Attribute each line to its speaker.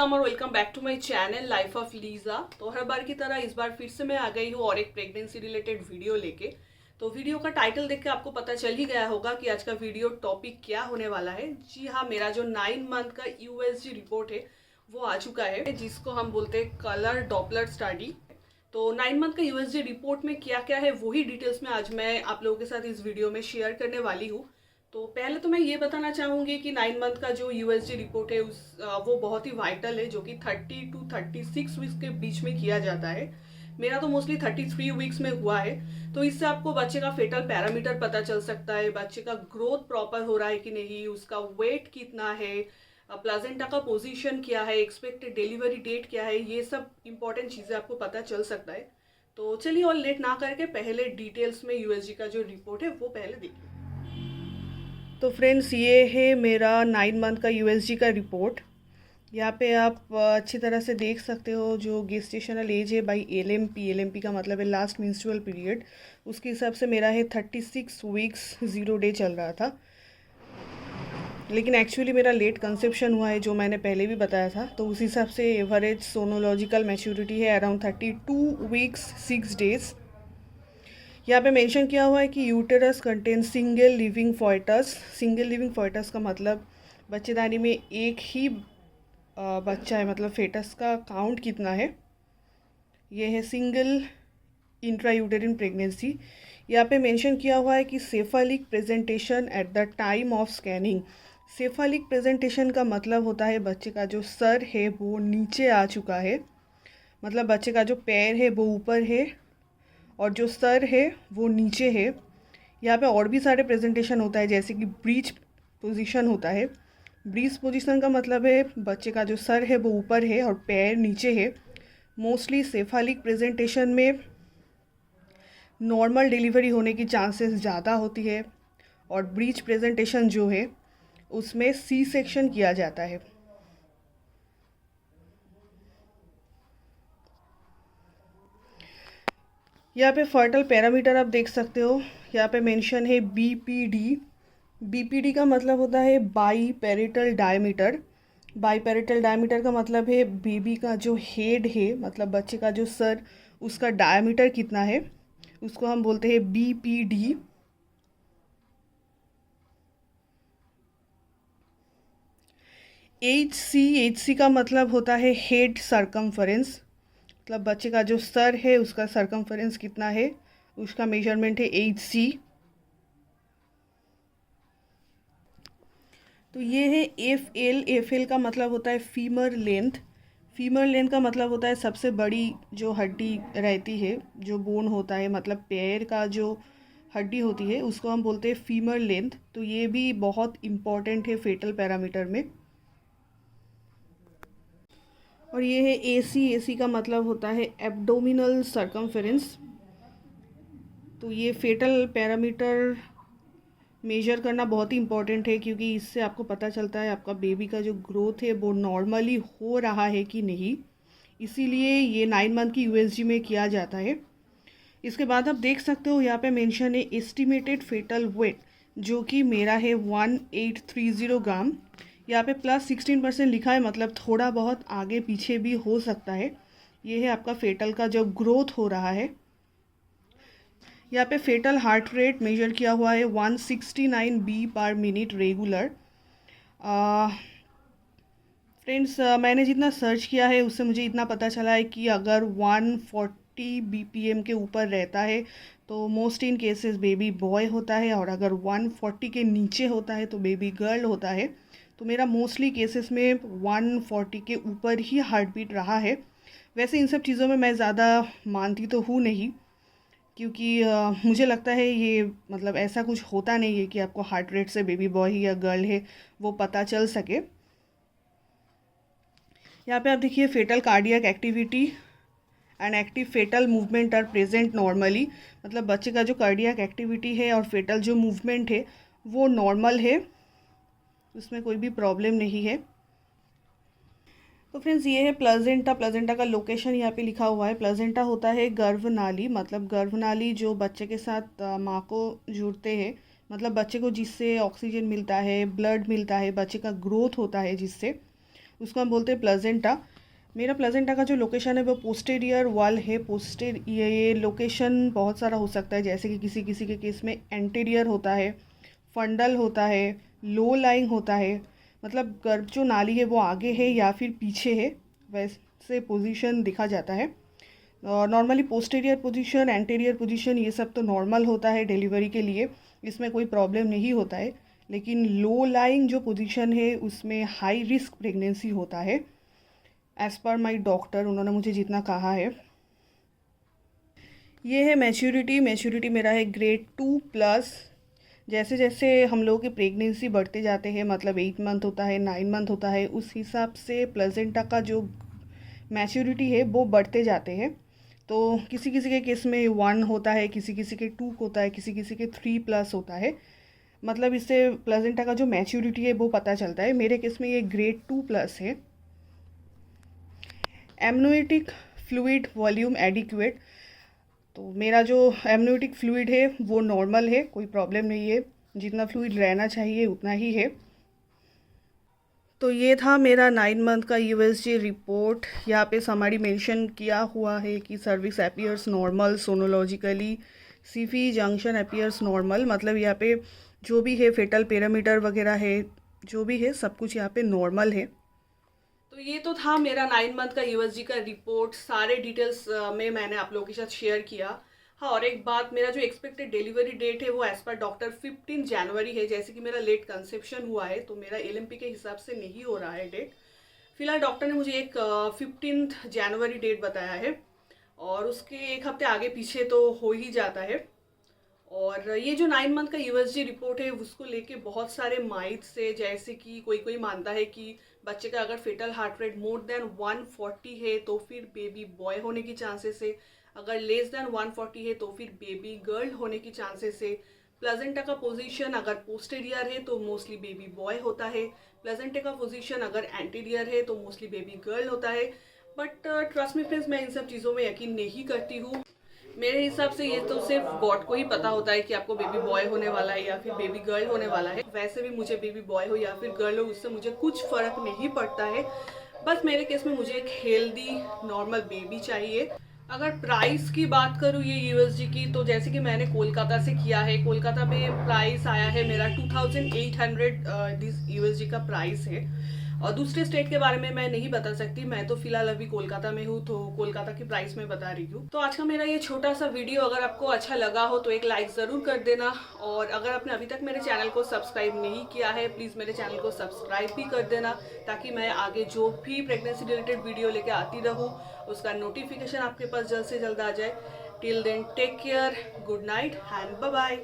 Speaker 1: Welcome और welcome back to my channel life of Lisa. तो हर बार की तरह इस बार फिर से मैं आ गई हूँ और एक प्रेगनेंसी रिलेटेड वीडियो लेके। तो वीडियो का टाइटल देख के आपको पता चल ही गया होगा कि आज का वीडियो टॉपिक क्या होने वाला है। जी हाँ, मेरा जो 9 मंथ का यूएसजी रिपोर्ट है वो आ चुका है, जिसको हम बोलते हैं कलर डॉपलर स्टडी। तो 9 मंथ का यूएसजी रिपोर्ट में क्या क्या है वही डिटेल्स में आज मैं आप लोगों के साथ इस वीडियो में शेयर करने वाली हूँ। तो पहले तो मैं ये बताना चाहूँगी कि 9 मंथ का जो यूएसजी रिपोर्ट है वो बहुत ही वाइटल है, जो कि 30 to 36 वीक्स के बीच में किया जाता है। मेरा तो मोस्टली 33 वीक्स में हुआ है। तो इससे आपको बच्चे का फेटल पैरामीटर पता चल सकता है, बच्चे का ग्रोथ प्रॉपर हो रहा है कि नहीं, उसका वेट कितना है, प्लाजेंटा का पोजीशन क्या है, एक्सपेक्टेड डिलीवरी डेट क्या है, ये सब इंपॉर्टेंट चीज़ें आपको पता चल सकता है। तो चलिए और लेट ना करके पहले डिटेल्स में यूएसजी का जो रिपोर्ट है वो पहले देखिए। तो फ्रेंड्स, ये है मेरा 9 मंथ का यूएसजी का रिपोर्ट। यहाँ पे आप अच्छी तरह से देख सकते हो जो गेस्टेशनल एज है बाई एलएमपी। एलएमपी का मतलब है लास्ट मेंस्ट्रुअल पीरियड। उसके हिसाब से मेरा है 36 वीक्स 0 डे चल रहा था, लेकिन एक्चुअली मेरा लेट कंसेप्शन हुआ है, जो मैंने पहले भी बताया था। तो उस हिसाब से एवरेज सोनोलॉजिकल मैच्योरिटी है अराउंड 32 वीक्स 6 डेज़। यहाँ पे मेंशन किया हुआ है कि uterus contain single living foetus. Single living foetus का मतलब बच्चेदानी में एक ही बच्चा है, मतलब फेटस का काउंट कितना है। ये है सिंगल इंट्रायूटेरिन प्रेगनेंसी। यहाँ पे मेंशन किया हुआ है कि सेफालिक presentation at the time of scanning. सेफालिक presentation का मतलब होता है बच्चे का जो सर है वो नीचे आ चुका है, मतलब बच्चे का जो पैर है वो ऊपर है और जो सर है वो नीचे है। यहाँ पे और भी सारे प्रेजेंटेशन होता है, जैसे कि ब्रीच पोजीशन होता है। ब्रीच पोजीशन का मतलब है बच्चे का जो सर है वो ऊपर है और पैर नीचे है। मोस्टली सेफालिक प्रेजेंटेशन में नॉर्मल डिलीवरी होने की चांसेस ज़्यादा होती है, और ब्रीच प्रेजेंटेशन जो है उसमें सी सेक्शन किया जाता है। यहाँ पे फर्टल पैरामीटर आप देख सकते हो। यहाँ पे मेंशन है बीपीडी। बीपीडी का मतलब होता है by parietal diameter. By parietal diameter का मतलब है बेबी का जो हेड है, मतलब बच्चे का जो सर, उसका डायमीटर कितना है, उसको हम बोलते हैं बीपीडी। एच सी का मतलब होता है हेड सरकमफरेंस, मतलब बच्चे का जो सर है उसका सरकमफरेंस कितना है, उसका मेजरमेंट है एच सी। तो ये है एफ एल का मतलब होता है फीमर लेंथ। फीमर लेंथ का मतलब होता है सबसे बड़ी जो हड्डी रहती है, जो बोन होता है, मतलब पैर का जो हड्डी होती है उसको हम बोलते हैं फीमर लेंथ। तो ये भी बहुत इम्पॉर्टेंट है फेटल पैरामीटर में। और ये है ए सी का मतलब होता है एब्डोमिनल सरकमफेरेंस। तो ये फेटल पैरामीटर मेजर करना बहुत ही इम्पॉर्टेंट है, क्योंकि इससे आपको पता चलता है आपका बेबी का जो ग्रोथ है वो नॉर्मली हो रहा है कि नहीं। इसीलिए ये 9 मंथ की यूएसजी में किया जाता है। इसके बाद आप देख सकते हो यहाँ पे मेंशन है एस्टिमेटेड फेटल वेट, जो कि मेरा है 1830 ग्राम। यहाँ पे +16% लिखा है, मतलब थोड़ा बहुत आगे पीछे भी हो सकता है। ये है आपका फेटल का जो ग्रोथ हो रहा है। यहाँ पे फेटल हार्ट रेट मेजर किया हुआ है 169 बी पर मिनट रेगुलर। फ्रेंड्स, मैंने जितना सर्च किया है उससे मुझे इतना पता चला है कि अगर 140 बीपीएम के ऊपर रहता है तो most in cases baby boy होता है, और अगर 140 के नीचे होता है तो बेबी गर्ल होता है। तो मेरा मोस्टली केसेस में 140 के ऊपर ही हार्ट बीट रहा है। वैसे इन सब चीज़ों में मैं ज़्यादा मानती तो हूँ नहीं, क्योंकि मुझे लगता है ये मतलब ऐसा कुछ होता नहीं है कि आपको हार्ट रेट से बेबी बॉय या गर्ल है वो पता चल सके। यहाँ पे आप देखिए fetal cardiac activity and active fetal movement are present normally, मतलब बच्चे का जो कार्डियक एक्टिविटी है और फेटल जो मूवमेंट है वो नॉर्मल है, उसमें कोई भी प्रॉब्लम नहीं है। तो फ्रेंड्स, ये है प्लाजेंटा। प्लाजेंटा का लोकेशन यहाँ पे लिखा हुआ है। प्लाजेंटा होता है गर्भनाली, मतलब गर्भनाली जो बच्चे के साथ माँ को जुड़ते हैं, मतलब बच्चे को जिससे ऑक्सीजन मिलता है, ब्लड मिलता है, बच्चे का ग्रोथ होता है जिससे, उसको हम बोलते हैं प्लेजेंटा। मेरा प्लेजेंटा का जो लोकेशन है वो पोस्टेरियर वॉल है। ये लोकेशन बहुत सारा हो सकता है, जैसे कि किसी किसी के केस में एंटीरियर होता है, फंडल होता है, लो लाइंग होता है, मतलब गर्भ जो नाली है वो आगे है या फिर पीछे है, वैसे पोजीशन दिखा जाता है। और normally posterior position, anterior position ये सब तो नॉर्मल होता है डिलीवरी के लिए, इसमें कोई प्रॉब्लम नहीं होता है। लेकिन लो लाइंग जो पोजीशन है उसमें हाई रिस्क प्रेगनेंसी होता है, एज़ पर माई डॉक्टर, उन्होंने मुझे जितना कहा है। ये है मैच्योरिटी मेरा है ग्रेड 2+। जैसे जैसे हम लोगों की प्रेगनेंसी बढ़ते जाते हैं, मतलब 8 मंथ होता है, 9 मंथ होता है, उस हिसाब से प्लेजेंटा का जो मैच्योरिटी है वो बढ़ते जाते हैं। तो किसी किसी के केस में 1 होता है, किसी किसी के 2 होता है, किसी किसी के 3+ होता है। मतलब इससे प्लेजेंटा का जो मैच्योरिटी है वो पता चलता है। मेरे केस में ये ग्रेड 2+ है। एमनियोटिक फ्लूइड वॉल्यूम एडिक्वेट, तो मेरा जो एमनियोटिक फ्लूइड है वो नॉर्मल है, कोई प्रॉब्लम नहीं है, जितना फ्लूइड रहना चाहिए उतना ही है। तो ये था मेरा 9 मंथ का यूएसजी रिपोर्ट। यहाँ पे समरी मेंशन किया हुआ है कि cervix appears normal sonologically, CF junction appears normal, मतलब यहाँ पे जो भी है फेटल पैरामीटर वगैरह है, जो भी है सब कुछ यहाँ पे नॉर्मल है। तो ये तो था मेरा 9 मंथ का यूएसजी का रिपोर्ट। सारे डिटेल्स में मैंने आप लोगों के साथ शेयर किया। हाँ, और एक बात, मेरा जो एक्सपेक्टेड डिलीवरी डेट है वो एज पर डॉक्टर 15 जनवरी है। जैसे कि मेरा लेट कंसेप्शन हुआ है तो मेरा एलएमपी के हिसाब से नहीं हो रहा है डेट। फिलहाल डॉक्टर ने मुझे एक 15 जनवरी डेट बताया है, और उसके एक हफ्ते आगे पीछे तो हो ही जाता है। और ये जो 9 मंथ का यूएसजी रिपोर्ट है उसको लेके बहुत सारे माइथ्स है, जैसे कि कोई मानता है कि बच्चे का अगर fetal heart rate more than 140 है तो फिर बेबी बॉय होने की चांसेस है, अगर लेस देन 140 है तो फिर बेबी गर्ल होने की चांसेस है। प्लेजेंटा का पोजीशन अगर पोस्टेरियर है तो मोस्टली बेबी बॉय होता है, प्लेजेंटा का पोजीशन अगर एंटीरियर है तो मोस्टली बेबी गर्ल होता है। बट ट्रस्ट मी फ्रेंड्स, मैं इन सब चीज़ों में यकीन नहीं करती हूँ। मेरे हिसाब से ये तो सिर्फ गॉड को ही पता होता है कि आपको बेबी बॉय होने वाला है या फिर बेबी गर्ल होने वाला है। वैसे भी मुझे बेबी बॉय हो या फिर गर्ल हो उससे मुझे कुछ फ़र्क नहीं पड़ता है। बस मेरे केस में मुझे एक हेल्दी नॉर्मल बेबी चाहिए। अगर प्राइस की बात करूँ ये यूएसजी की, तो जैसे कि मैंने कोलकाता से किया है, कोलकाता में प्राइस आया है मेरा 2800 दिस यूएसजी का प्राइस है। और दूसरे स्टेट के बारे में मैं नहीं बता सकती, मैं तो फिलहाल अभी कोलकाता में हूँ तो कोलकाता की प्राइस में बता रही हूँ। तो आज का मेरा ये छोटा सा वीडियो अगर आपको अच्छा लगा हो तो एक लाइक ज़रूर कर देना, और अगर आपने अभी तक मेरे चैनल को सब्सक्राइब नहीं किया है प्लीज़ मेरे चैनल को सब्सक्राइब भी कर देना, ताकि मैं आगे जो भी प्रेगनेंसी रिलेटेड वीडियो लेके आती रहूँ उसका नोटिफिकेशन आपके पास जल्द से जल्द आ जाए। Till then take care, good night and bye bye.